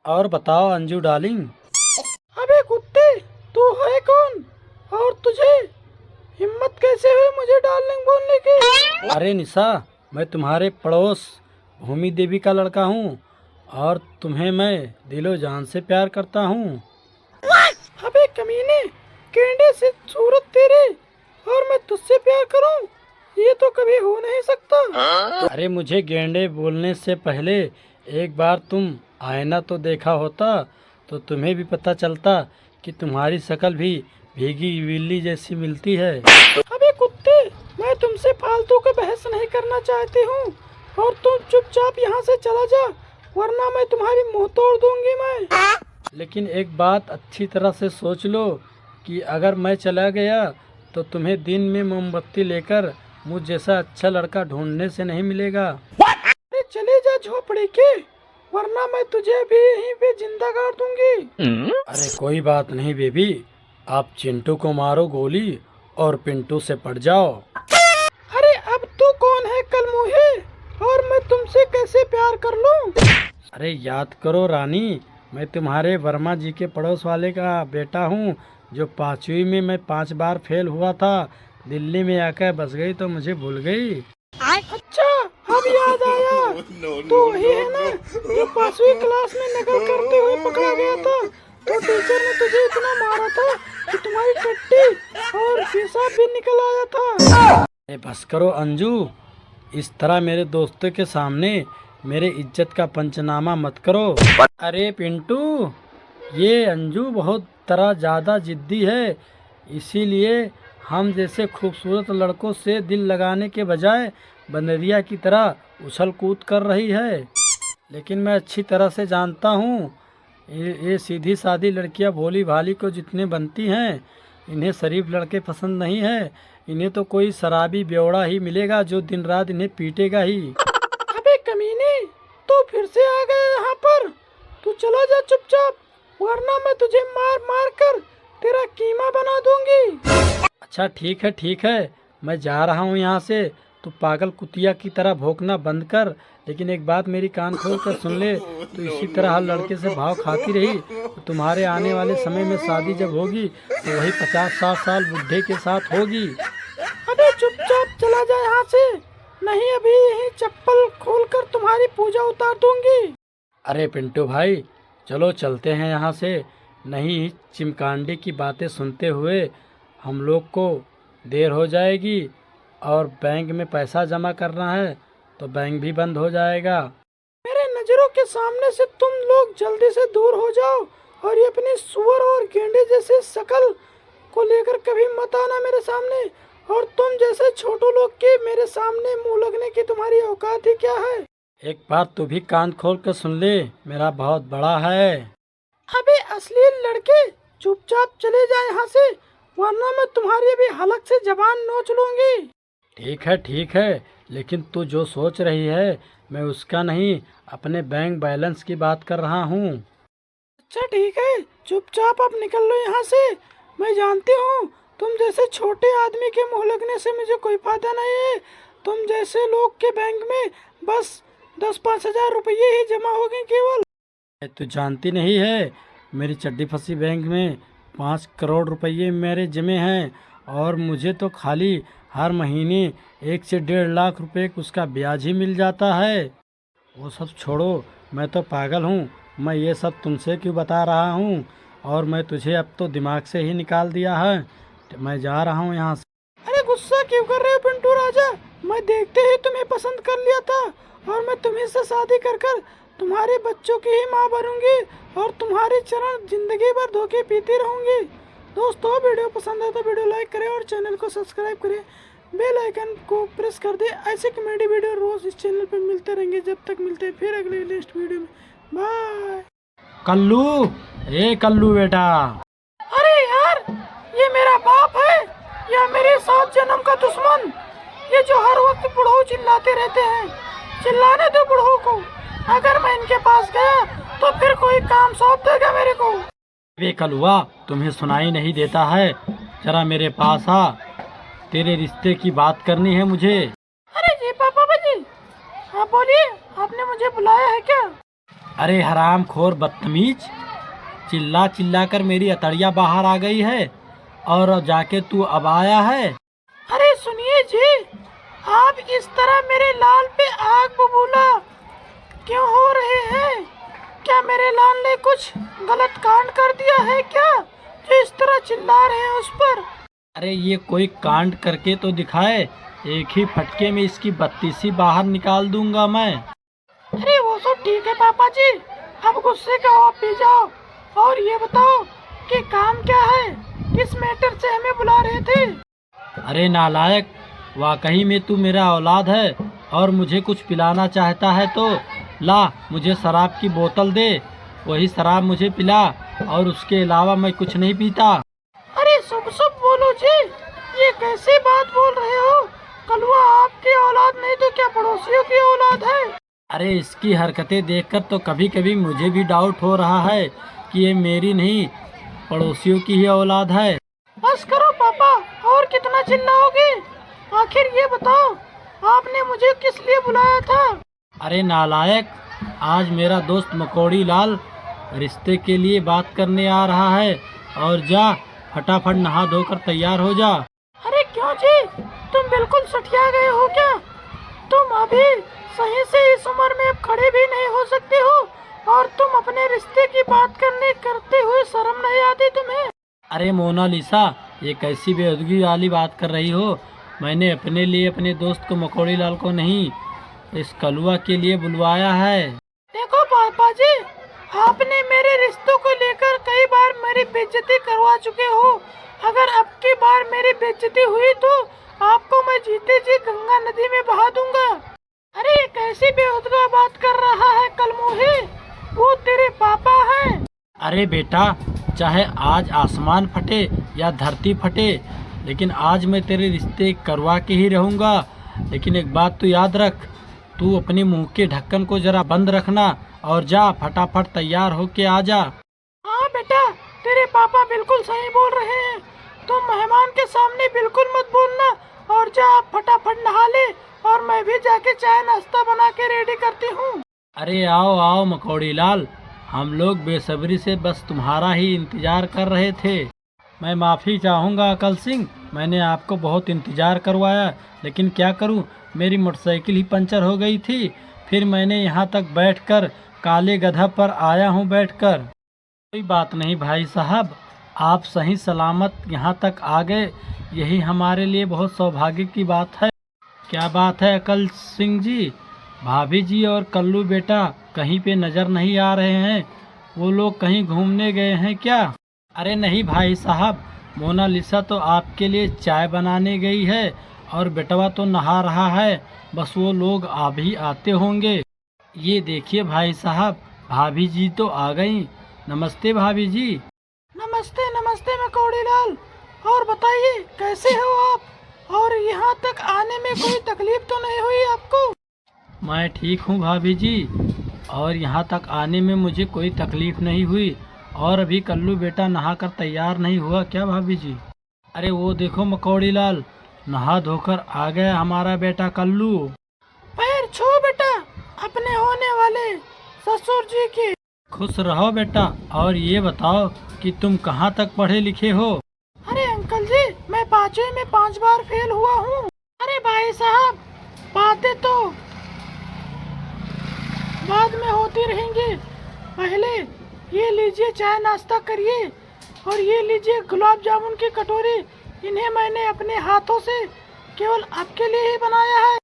और बताओ अंजू डार्लिंग। अबे कुत्ते, तू है कौन और तुझे हिम्मत कैसे हुई मुझे डार्लिंग बोलने की? अरे निशा, मैं तुम्हारे पड़ोस भूमि देवी का लड़का हूँ और तुम्हें मैं दिलो जान से प्यार करता हूँ। अबे कमीने, गेंडे से सूरत तेरे और मैं तुझसे प्यार करूं? ये तो कभी हो नहीं सकता। अरे मुझे गेंडे बोलने से पहले एक बार तुम आईना तो देखा होता तो तुम्हें भी पता चलता कि तुम्हारी शक्ल भी भीगी बिल्ली जैसी मिलती है। अबे कुत्ते, मैं तुमसे फालतू का बहस नहीं करना चाहती हूँ और तुम चुपचाप यहाँ से चला जा, वरना मैं तुम्हारी मुंह तोड़ दूंगी मैं। लेकिन एक बात अच्छी तरह से सोच लो कि अगर मैं चला गया तो तुम्हें दिन में मोमबत्ती लेकर मुझ जैसा अच्छा लड़का ढूंढने से नहीं मिलेगा। अरे चले जा झोपड़ी के, वरना मैं तुझे भी यहीं पे जिंदा गाड़ दूंगी। अरे कोई बात नहीं बेबी, आप चिंटू को मारो गोली और पिंटू से पड़ जाओ। अरे अब तू कौन है कलमुहे, और मैं तुमसे कैसे प्यार कर लूं? अरे याद करो रानी, मैं तुम्हारे वर्मा जी के पड़ोस वाले का बेटा हूँ जो 5वीं में मैं 5 बार फेल हुआ था। दिल्ली में आकर बस गई तो मुझे भूल गई। अच्छा, अब याद आया। तो वही है ना जो 5वीं क्लास में नकल करते हुए पकड़ा गया था, तो टीचर ने तुझे इतना मारा था कि तुम्हारी टट्टी और पेशाब भी निकल आया था। अरे बस करो अंजू, इस तरह मेरे दोस्तों के सामने मेरे इज्जत का पंचनामा मत करो। अरे पिंटू, ये अंजू बहुत तरह ज़्यादा जिद्दी है, इसीलिए हम जैसे खूबसूरत लड़कों से दिल लगाने के बजाय बंदरिया की तरह उछल कूद कर रही है। लेकिन मैं अच्छी तरह से जानता हूँ ये सीधी सादी लड़कियाँ भोली भाली को जितने बनती हैं, इन्हें शरीफ लड़के पसंद नहीं है। इन्हें तो कोई शराबी बेवड़ा ही मिलेगा जो दिन रात इन्हें पीटेगा ही। अबे कमीने, तू फिर से आ गया यहाँ पर। तू चला जा चुपचाप, वरना मैं तुझे मार मार कर तेरा कीमा बना दूंगी। अच्छा ठीक है, मैं जा रहा हूँ यहाँ से। तू पागल कुतिया की तरह भौंकना बंद कर। लेकिन एक बात मेरी कान खोल कर सुन ले, तो इसी तरह हर लड़के से भाव खाती रही तो तुम्हारे आने वाले समय में शादी जब होगी तो वही 50-60 साल बुढ़े के साथ होगी। अबे चुपचाप चला जा यहाँ से, नहीं अभी यही चप्पल खोलकर तुम्हारी पूजा उतार दूंगी। अरे पिंटू भाई, चलो चलते हैं यहाँ से, नहीं चिमकांडी की बातें सुनते हुए हम लोग को देर हो जाएगी और बैंक में पैसा जमा करना है तो बैंक भी बंद हो जाएगा। मेरे नजरों के सामने से तुम लोग जल्दी से दूर हो जाओ और ये अपनी सुअर और गेंडे जैसे शकल को लेकर कभी मत आना मेरे सामने। और तुम जैसे छोटू लोग के मेरे सामने मुंह लगने की तुम्हारी औकात ही क्या है? एक बात तू भी कान खोल कर सुन ले, मेरा बहुत बड़ा है। अबे अश्लील लड़के, चुपचाप चले जाए यहाँ से, वरना मैं तुम्हारी अभी हलक से जबान नोच लूंगी। ठीक है, लेकिन तू जो सोच रही है मैं उसका नहीं, अपने बैंक बैलेंस की बात कर रहा हूँ। अच्छा ठीक है, चुपचाप अब निकल लो यहाँ से। मैं जानती हूँ तुम जैसे छोटे आदमी के मुंह लगने से मुझे कोई फायदा नहीं है। तुम जैसे लोग के बैंक में बस 10-5 हजार रुपये ही जमा हो गए केवल। तू जानती नहीं है, मेरी चड्डी फंसी बैंक में 5 करोड़ रुपये मेरे जमे हैं और मुझे तो खाली हर महीने 1 से 1.5 लाख रुपए उसका ब्याज ही मिल जाता है। वो सब छोड़ो, मैं तो पागल हूँ, मैं ये सब तुमसे क्यों बता रहा हूँ और मैं तुझे अब तो दिमाग से ही निकाल दिया है। मैं जा रहा हूँ यहाँ से। अरे गुस्सा क्यों कर रहे हो पिंटू राजा? मैं देखते ही तुम्हें पसंद कर लिया था और मैं तुम्हीं से शादी कर कर तुम्हारे बच्चों की ही माँ बनूंगी और तुम्हारे चरण जिंदगी भर धोखे पीती रहूंगी। दोस्तों, वीडियो पसंद आए तो वीडियो लाइक करें और चैनल को सब्सक्राइब करें, बेल आइकन को प्रेस कर दें। ऐसे कॉमेडी वीडियो रोज इस चैनल पर मिलते रहेंगे। जब तक मिलते हैं फिर अगले नेक्स्ट वीडियो में, बाय। कल्लू बेटा। अरे यार, ये मेरा बाप है या मेरे 7 जन्म का दुश्मन? ये जो हर वक्त बुढ़ऊ चिल्लाते रहते हैं, चिल्लाने दो बुढ़ऊ को। अगर मैं इनके पास गया तो फिर कोई काम सौंप देगा मेरे को। वे कलुआ, तुम्हें सुनाई नहीं देता है? जरा मेरे पास आ, तेरे रिश्ते की बात करनी है मुझे। अरे जी पापा जी, आप बोलिए, आपने मुझे बुलाया है क्या? अरे हराम खोर बदतमीज, चिल्ला चिल्ला कर मेरी अतड़िया बाहर आ गई है और जाके तू अब आया है। अरे सुनिए जी, आप इस तरह मेरे लाल पे आग बबूला क्यों हो रहे हैं? क्या मेरे लाल ने कुछ गलत कांड कर दिया है क्या, जो इस तरह चिल्ला रहे हैं उस पर? अरे ये कोई कांड करके तो दिखाए, एक ही फटके में इसकी बत्तीसी बाहर निकाल दूंगा मैं। अरे वो सब ठीक है पापा जी, अब गुस्से का आप पी जाओ और ये बताओ कि काम क्या है, किस मैटर से हमें बुला रहे थे? अरे नालायक, वाकई में तू मेरा औलाद है और मुझे कुछ पिलाना चाहता है तो ला मुझे शराब की बोतल दे, वही शराब मुझे पिला और उसके अलावा मैं कुछ नहीं पीता। अरे शुभ शुभ बोलो जी, ये कैसे बात बोल रहे हो? कलुआ आपकी औलाद नहीं तो क्या पड़ोसियों की औलाद है? अरे इसकी हरकतें देखकर तो कभी कभी मुझे भी डाउट हो रहा है कि ये मेरी नहीं पड़ोसियों की ही औलाद है। बस करो पापा, और कितना चिल्लाओगे? आखिर ये बताओ आपने मुझे किस लिए बुलाया था? अरे नालायक, आज मेरा दोस्त मकोड़ी लाल रिश्ते के लिए बात करने आ रहा है और जा फटाफट नहा धोकर तैयार हो जा। अरे क्यों जी, तुम बिल्कुल सठिया गए हो क्या? तुम अभी सही से इस उम्र में अब खड़े भी नहीं हो सकते हो और तुम अपने रिश्ते की बात करते हुए शर्म नहीं आती तुम्हें? अरे मोनालिसा, ये कैसी बेहूदगी वाली बात कर रही हो? मैंने अपने लिए अपने दोस्त को मकोड़ी लाल को नहीं, इस कलुआ के लिए बुलवाया है। देखो पापा जी, आपने मेरे रिश्तों को लेकर कई बार मेरी बेइज्जती करवा चुके हो। अगर अब की बार मेरी बेइज्जती हुई तो आपको मैं जीते जी गंगा नदी में बहा दूंगा। अरे ये कैसी बेहुदगा बात कर रहा है कलमुही, वो तेरे पापा हैं। अरे बेटा, चाहे आज आसमान फटे या धरती फटे, लेकिन आज मैं तेरे रिश्ते करवा के ही रहूँगा। लेकिन एक बात तो याद रख, तू अपने मुंह के ढक्कन को जरा बंद रखना और जा फटाफट तैयार होके आ जा। हाँ बेटा, तेरे पापा बिल्कुल सही बोल रहे हैं। तुम मेहमान के सामने बिल्कुल मत बोलना और जा आप फटाफट नहा ले और मैं भी जाके चाय नाश्ता बना के रेडी करती हूँ। अरे आओ आओ मकोड़ी लाल, हम लोग बेसब्री से बस तुम्हारा ही इंतजार कर रहे थे। मैं माफ़ी चाहूँगा अकल सिंह, मैंने आपको बहुत इंतज़ार करवाया, लेकिन क्या करूँ, मेरी मोटरसाइकिल ही पंचर हो गई थी। फिर मैंने यहाँ तक बैठकर काले गधा पर आया हूँ बैठकर। कोई बात नहीं भाई साहब, आप सही सलामत यहाँ तक आ गए, यही हमारे लिए बहुत सौभाग्य की बात है। क्या बात है अकल सिंह जी, भाभी जी और कल्लू बेटा कहीं पे नज़र नहीं आ रहे हैं? वो लोग कहीं घूमने गए हैं क्या? अरे नहीं भाई साहब, मोनालिसा तो आपके लिए चाय बनाने गई है और बेटवा तो नहा रहा है, बस वो लोग अभी आते होंगे। ये देखिए भाई साहब, भाभी जी तो आ गई। नमस्ते भाभी जी। नमस्ते नमस्ते मकोड़ी लाल, और बताइए कैसे हो आप, और यहाँ तक आने में कोई तकलीफ तो नहीं हुई आपको? मैं ठीक हूँ भाभी जी, और यहाँ तक आने में मुझे कोई तकलीफ़ नहीं हुई। और अभी कल्लू बेटा नहाकर तैयार नहीं हुआ क्या भाभी जी? अरे वो देखो मकोड़ी लाल, नहा धोकर आ गया हमारा बेटा कल्लू। पैर छो बेटा अपने होने वाले ससुर जी के। खुश रहो बेटा, और ये बताओ कि तुम कहाँ तक पढ़े लिखे हो? अरे अंकल जी, मैं 5वीं में 5 बार फेल हुआ हूँ। अरे भाई साहब, बातें तो बाद में होती रहेंगी, पहले ये लीजिए चाय नाश्ता करिए, और ये लीजिए गुलाब जामुन की कटोरी, इन्हें मैंने अपने हाथों से केवल आपके लिए ही बनाया है।